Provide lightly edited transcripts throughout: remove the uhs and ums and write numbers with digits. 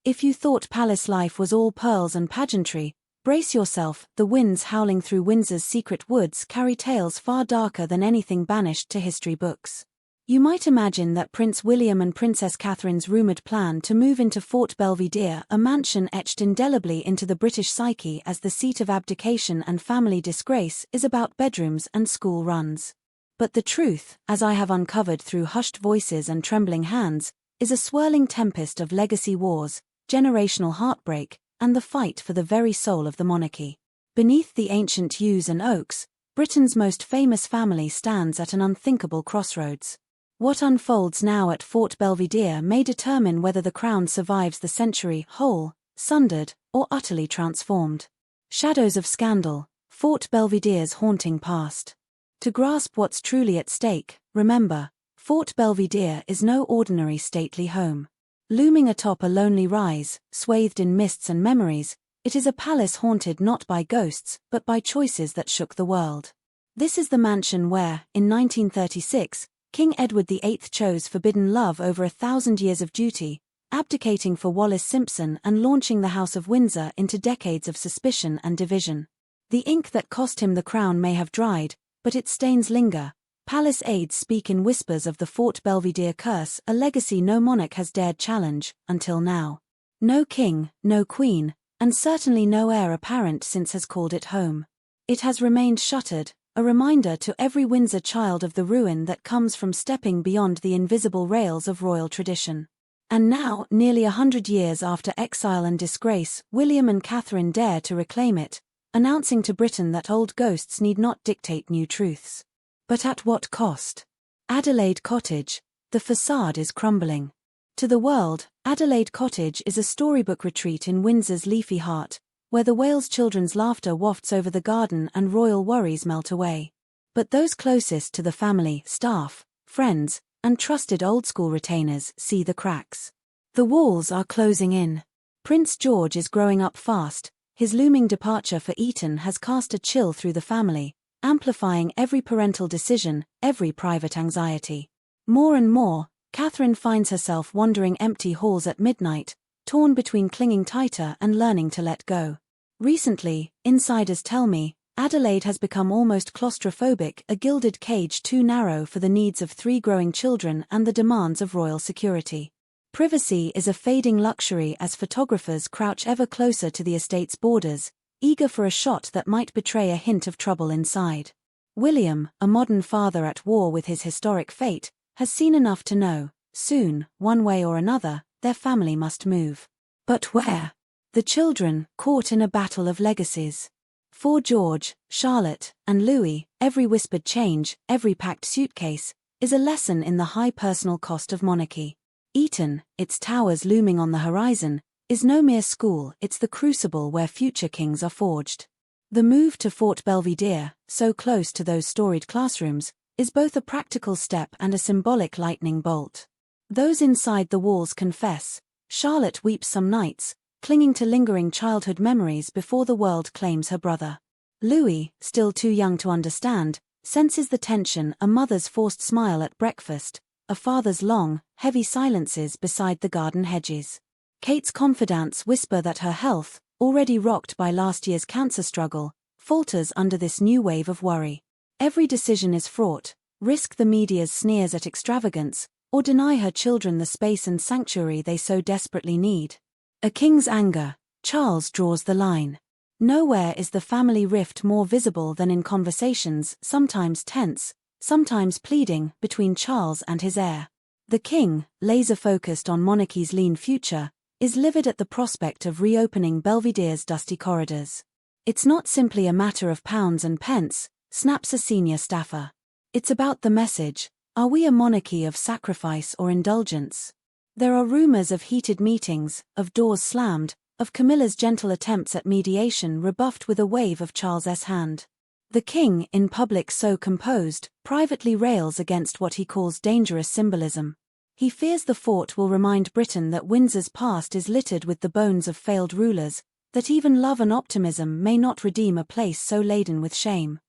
If you thought palace life was all pearls and pageantry, brace yourself. The winds howling through Windsor's secret woods carry tales far darker than anything banished to history books. You might imagine that Prince William and Princess Catherine's rumoured plan to move into Fort Belvedere, a mansion etched indelibly into the British psyche as the seat of abdication and family disgrace, is about bedrooms and school runs. But the truth, as I have uncovered through hushed voices and trembling hands, is a swirling tempest of legacy wars, generational heartbreak, and the fight for the very soul of the monarchy. Beneath the ancient yews and oaks, Britain's most famous family stands at an unthinkable crossroads. What unfolds now at Fort Belvedere may determine whether the crown survives the century, whole, sundered, or utterly transformed. Shadows of scandal, Fort Belvedere's haunting past. To grasp what's truly at stake, remember, Fort Belvedere is no ordinary stately home. Looming atop a lonely rise, swathed in mists and memories, it is a palace haunted not by ghosts, but by choices that shook the world. This is the mansion where, in 1936, King Edward VIII chose forbidden love over 1,000 years of duty, abdicating for Wallis Simpson and launching the House of Windsor into decades of suspicion and division. The ink that cost him the crown may have dried, but its stains linger. Palace aides speak in whispers of the Fort Belvedere curse, a legacy no monarch has dared challenge, until now. No king, no queen, and certainly no heir apparent since has called it home. It has remained shuttered, a reminder to every Windsor child of the ruin that comes from stepping beyond the invisible rails of royal tradition. And now, nearly 100 years after exile and disgrace, William and Catherine dare to reclaim it, announcing to Britain that old ghosts need not dictate new truths. But at what cost? Adelaide Cottage, the facade is crumbling. To the world, Adelaide Cottage is a storybook retreat in Windsor's leafy heart, where the Wales children's laughter wafts over the garden and royal worries melt away. But those closest to the family, staff, friends, and trusted old-school retainers see the cracks. The walls are closing in. Prince George is growing up fast. His looming departure for Eton has cast a chill through the family, amplifying every parental decision, every private anxiety. More and more, Catherine finds herself wandering empty halls at midnight, torn between clinging tighter and learning to let go. Recently, insiders tell me, Adelaide has become almost claustrophobic, a gilded cage too narrow for the needs of 3 growing children and the demands of royal security. Privacy is a fading luxury as photographers crouch ever closer to the estate's borders, eager for a shot that might betray a hint of trouble inside. William, a modern father at war with his historic fate, has seen enough to know, soon, one way or another, their family must move. But where? The children, caught in a battle of legacies. For George, Charlotte, and Louis, every whispered change, every packed suitcase, is a lesson in the high personal cost of monarchy. Eton, its towers looming on the horizon, is no mere school, it's the crucible where future kings are forged. The move to Fort Belvedere, so close to those storied classrooms, is both a practical step and a symbolic lightning bolt. Those inside the walls confess, Charlotte weeps some nights, clinging to lingering childhood memories before the world claims her brother. Louis, still too young to understand, senses the tension, a mother's forced smile at breakfast, a father's long, heavy silences beside the garden hedges. Kate's confidants whisper that her health, already rocked by last year's cancer struggle, falters under this new wave of worry. Every decision is fraught: risk the media's sneers at extravagance, or deny her children the space and sanctuary they so desperately need. A king's anger, Charles draws the line. Nowhere is the family rift more visible than in conversations, sometimes tense, sometimes pleading, between Charles and his heir. The king, laser-focused on monarchy's lean future, is livid at the prospect of reopening Belvedere's dusty corridors. It's not simply a matter of pounds and pence, snaps a senior staffer. It's about the message: are we a monarchy of sacrifice or indulgence? There are rumors of heated meetings, of doors slammed, of Camilla's gentle attempts at mediation rebuffed with a wave of Charles's hand. The king, in public so composed, privately rails against what he calls dangerous symbolism. He fears the fort will remind Britain that Windsor's past is littered with the bones of failed rulers, that even love and optimism may not redeem a place so laden with shame.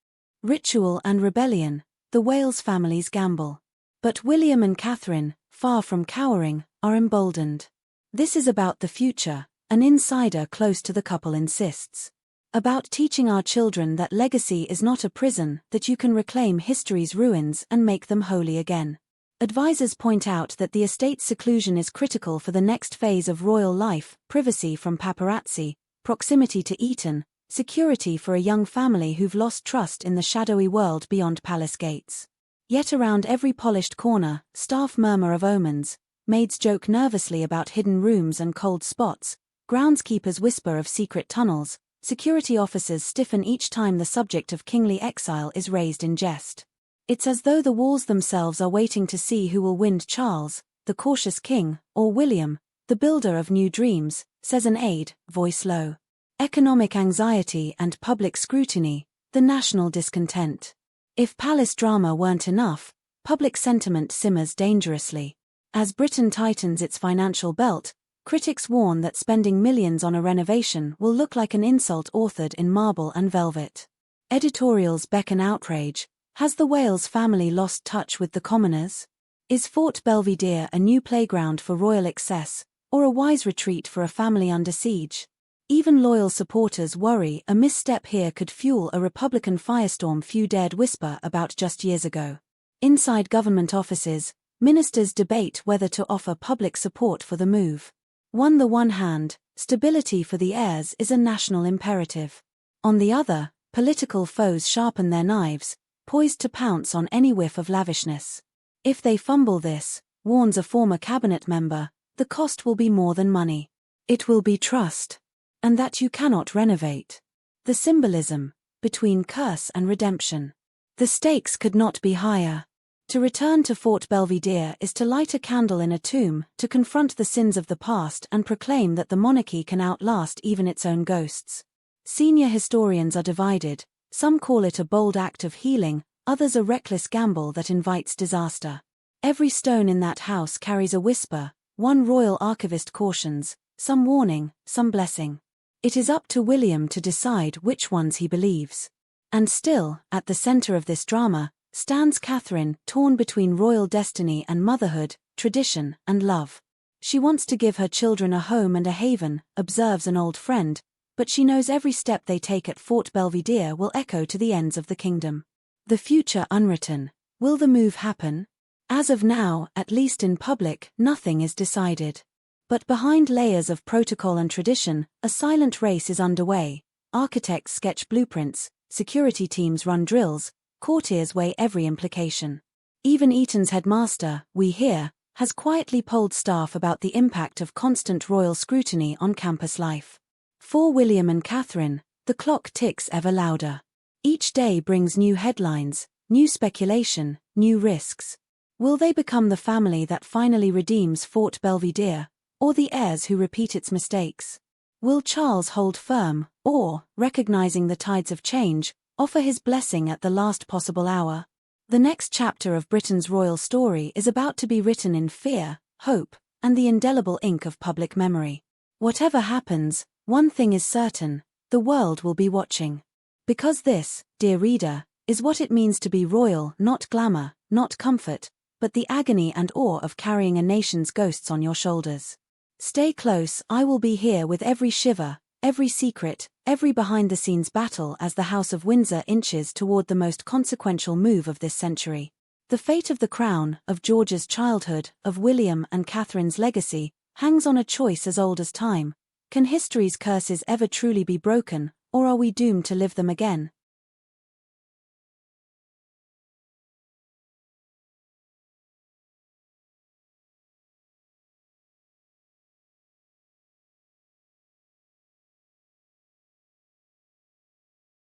Ritual and rebellion, the Wales family's gamble. But William and Catherine, far from cowering, are emboldened. This is about the future, an insider close to the couple insists. About teaching our children that legacy is not a prison, that you can reclaim history's ruins and make them holy again. Advisors point out that the estate's seclusion is critical for the next phase of royal life: privacy from paparazzi, proximity to Eton, security for a young family who've lost trust in the shadowy world beyond palace gates. Yet around every polished corner, staff murmur of omens, maids joke nervously about hidden rooms and cold spots, groundskeepers whisper of secret tunnels, security officers stiffen each time the subject of kingly exile is raised in jest. It's as though the walls themselves are waiting to see who will wind Charles, the cautious king, or William, the builder of new dreams, says an aide, voice low. Economic anxiety and public scrutiny, the national discontent. If palace drama weren't enough, public sentiment simmers dangerously. As Britain tightens its financial belt, critics warn that spending millions on a renovation will look like an insult authored in marble and velvet. Editorials beckon outrage. Has the Wales family lost touch with the commoners? Is Fort Belvedere a new playground for royal excess, or a wise retreat for a family under siege? Even loyal supporters worry a misstep here could fuel a Republican firestorm few dared whisper about just years ago. Inside government offices, ministers debate whether to offer public support for the move. On the one hand, stability for the heirs is a national imperative. On the other, political foes sharpen their knives, poised to pounce on any whiff of lavishness. If they fumble this, warns a former cabinet member, the cost will be more than money. It will be trust. And that you cannot renovate. The symbolism, between curse and redemption. The stakes could not be higher. To return to Fort Belvedere is to light a candle in a tomb, to confront the sins of the past and proclaim that the monarchy can outlast even its own ghosts. Senior historians are divided. Some call it a bold act of healing, others a reckless gamble that invites disaster. Every stone in that house carries a whisper, one royal archivist cautions, some warning, some blessing. It is up to William to decide which ones he believes. And still, at the center of this drama, stands Catherine, torn between royal destiny and motherhood, tradition and love. She wants to give her children a home and a haven, observes an old friend, but she knows every step they take at Fort Belvedere will echo to the ends of the kingdom. The future unwritten. Will the move happen? As of now, at least in public, nothing is decided. But behind layers of protocol and tradition, a silent race is underway. Architects sketch blueprints, security teams run drills, courtiers weigh every implication. Even Eton's headmaster, we hear, has quietly polled staff about the impact of constant royal scrutiny on campus life. For William and Catherine, the clock ticks ever louder. Each day brings new headlines, new speculation, new risks. Will they become the family that finally redeems Fort Belvedere, or the heirs who repeat its mistakes? Will Charles hold firm, or, recognizing the tides of change, offer his blessing at the last possible hour? The next chapter of Britain's royal story is about to be written in fear, hope, and the indelible ink of public memory. Whatever happens, one thing is certain: the world will be watching. Because this, dear reader, is what it means to be royal: not glamour, not comfort, but the agony and awe of carrying a nation's ghosts on your shoulders. Stay close, I will be here with every shiver, every secret, every behind-the-scenes battle as the House of Windsor inches toward the most consequential move of this century. The fate of the crown, of George's childhood, of William and Catherine's legacy, hangs on a choice as old as time. Can history's curses ever truly be broken, or are we doomed to live them again?